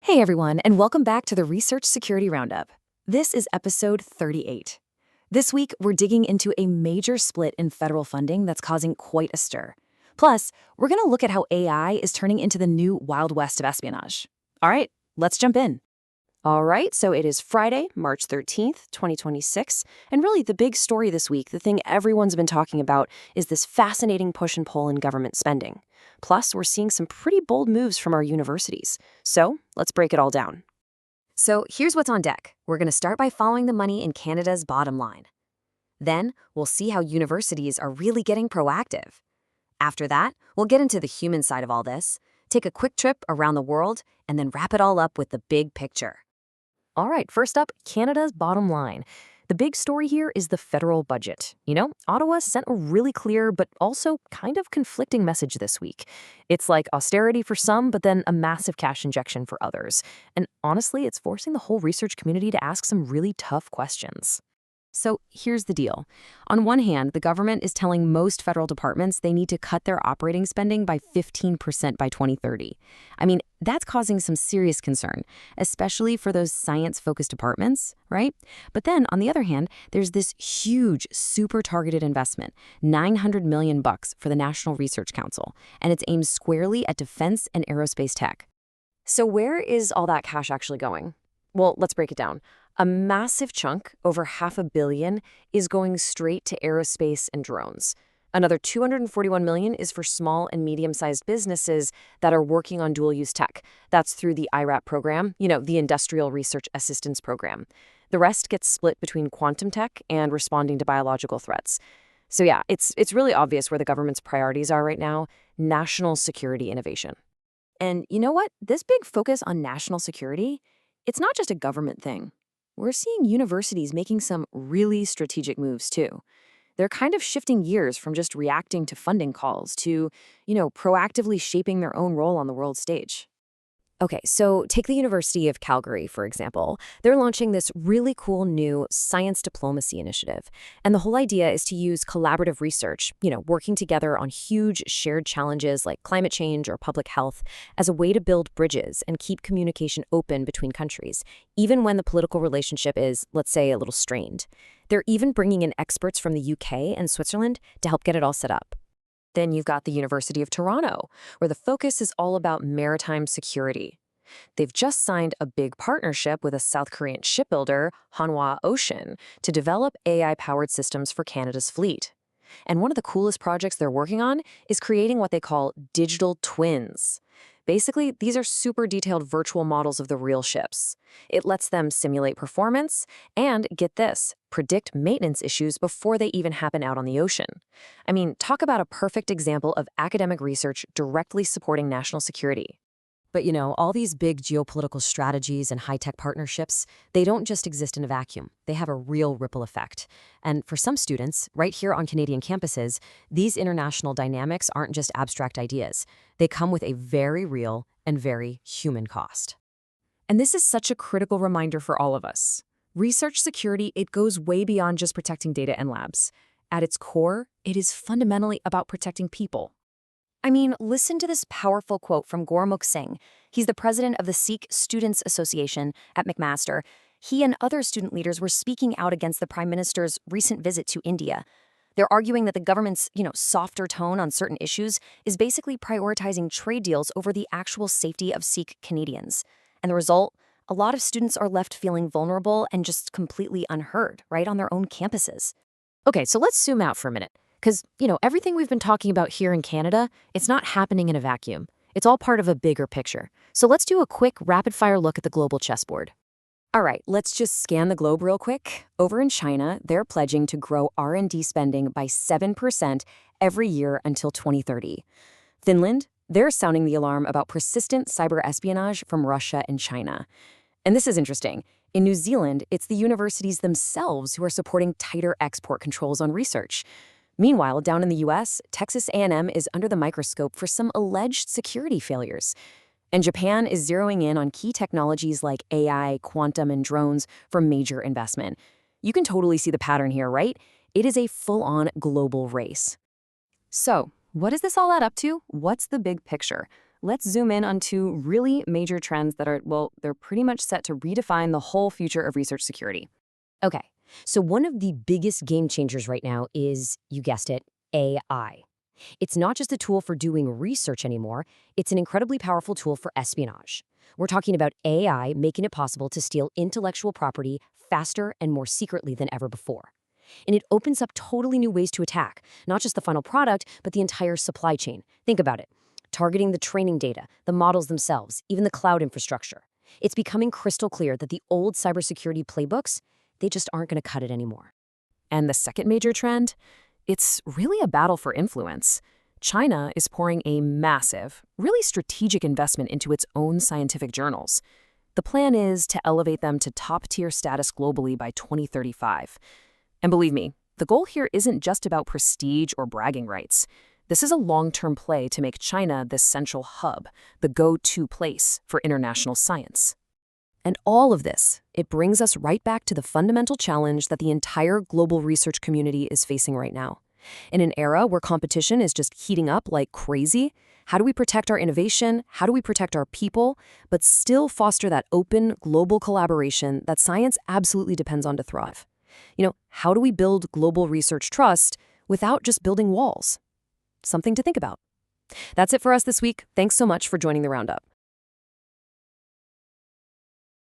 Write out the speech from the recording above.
Hey everyone, and welcome back to the Research Security Roundup. This is episode 38. This week, we're digging into a major split in federal funding that's causing quite a stir. Plus, we're going to look at how AI is turning into the new Wild West of espionage. All right, let's jump in. All right, so it is Friday, March 13th, 2026, and really the big story this week, the thing everyone's been talking about, is this fascinating push and pull in government spending. Plus, we're seeing some pretty bold moves from our universities. So, let's break it all down. So, here's what's on deck. We're going to start by following the money in Canada's bottom line. Then, we'll see how universities are really getting proactive. After that, we'll get into the human side of all this, take a quick trip around the world, and then wrap it all up with the big picture. All right, first up, Canada's bottom line. The big story here is the federal budget. Ottawa sent a really clear but also kind of conflicting message this week. It's like austerity for some, but then a massive cash injection for others. And honestly, it's forcing the whole research community to ask some really tough questions. So here's the deal. On one hand, the government is telling most federal departments they need to cut their operating spending by 15% by 2030. I mean, that's causing some serious concern, especially for those science-focused departments, right? But then, on the other hand, there's this huge, super targeted investment, $900 million for the National Research Council, and it's aimed squarely at defense and aerospace tech. So where is all that cash actually going? Well, let's break it down. A massive chunk, over $500 million, is going straight to aerospace and drones. Another $241 million is for small and medium-sized businesses that are working on dual-use tech. That's through the IRAP program, the Industrial Research Assistance Program. The rest gets split between quantum tech and responding to biological threats. So yeah, it's really obvious where the government's priorities are right now: national security innovation. And you know what? This big focus on national security, it's not just a government thing. We're seeing universities making some really strategic moves, too. They're kind of shifting gears from just reacting to funding calls to, proactively shaping their own role on the world stage. Okay, so take the University of Calgary, for example. They're launching this really cool new science diplomacy initiative. And the whole idea is to use collaborative research, working together on huge shared challenges like climate change or public health, as a way to build bridges and keep communication open between countries, even when the political relationship is, let's say, a little strained. They're even bringing in experts from the UK and Switzerland to help get it all set up. Then you've got the University of Toronto, where the focus is all about maritime security. They've just signed a big partnership with a South Korean shipbuilder, Hanwha Ocean, to develop AI-powered systems for Canada's fleet. And one of the coolest projects they're working on is creating what they call digital twins. Basically, these are super detailed virtual models of the real ships. It lets them simulate performance and, get this, predict maintenance issues before they even happen out on the ocean. I mean, talk about a perfect example of academic research directly supporting national security. But all these big geopolitical strategies and high-tech partnerships, they don't just exist in a vacuum. They have a real ripple effect. And for some students, right here on Canadian campuses, these international dynamics aren't just abstract ideas. They come with a very real and very human cost. And this is such a critical reminder for all of us. Research security, it goes way beyond just protecting data and labs. At its core, it is fundamentally about protecting people. I mean, listen to this powerful quote from Gurmukh Singh. He's the president of the Sikh Students Association at McMaster. He and other student leaders were speaking out against the Prime Minister's recent visit to India. They're arguing that the government's, softer tone on certain issues is basically prioritizing trade deals over the actual safety of Sikh Canadians. And the result? A lot of students are left feeling vulnerable and just completely unheard, right, on their own campuses. Okay, so let's zoom out for a minute. Because, everything we've been talking about here in Canada, it's not happening in a vacuum. It's all part of a bigger picture. So let's do a quick, rapid-fire look at the global chessboard. All right, let's just scan the globe real quick. Over in China, they're pledging to grow R&D spending by 7% every year until 2030. Finland, they're sounding the alarm about persistent cyber espionage from Russia and China. And this is interesting. In New Zealand, it's the universities themselves who are supporting tighter export controls on research. Meanwhile, down in the U.S., Texas A&M is under the microscope for some alleged security failures. And Japan is zeroing in on key technologies like AI, quantum, and drones for major investment. You can totally see the pattern here, right? It is a full-on global race. So, what does this all add up to? What's the big picture? let's zoom in on two really major trends that are, well, they're pretty much set to redefine the whole future of research security. Okay, so one of the biggest game changers right now is, you guessed it, AI. It's not just a tool for doing research anymore, it's an incredibly powerful tool for espionage. We're talking about AI making it possible to steal intellectual property faster and more secretly than ever before. And it opens up totally new ways to attack, not just the final product, but the entire supply chain. Think about it. Targeting the training data, the models themselves, even the cloud infrastructure. It's becoming crystal clear that the old cybersecurity playbooks, they just aren't going to cut it anymore. And the second major trend? It's really a battle for influence. China is pouring a massive, really strategic investment into its own scientific journals. The plan is to elevate them to top-tier status globally by 2035. And believe me, the goal here isn't just about prestige or bragging rights. This is a long-term play to make China the central hub, the go-to place for international science. And all of this, it brings us right back to the fundamental challenge that the entire global research community is facing right now. In an era where competition is just heating up like crazy, how do we protect our innovation? How do we protect our people, but still foster that open, global collaboration that science absolutely depends on to thrive? How do we build global research trust without just building walls? Something to think about. That's it for us this week. Thanks so much for joining the Roundup.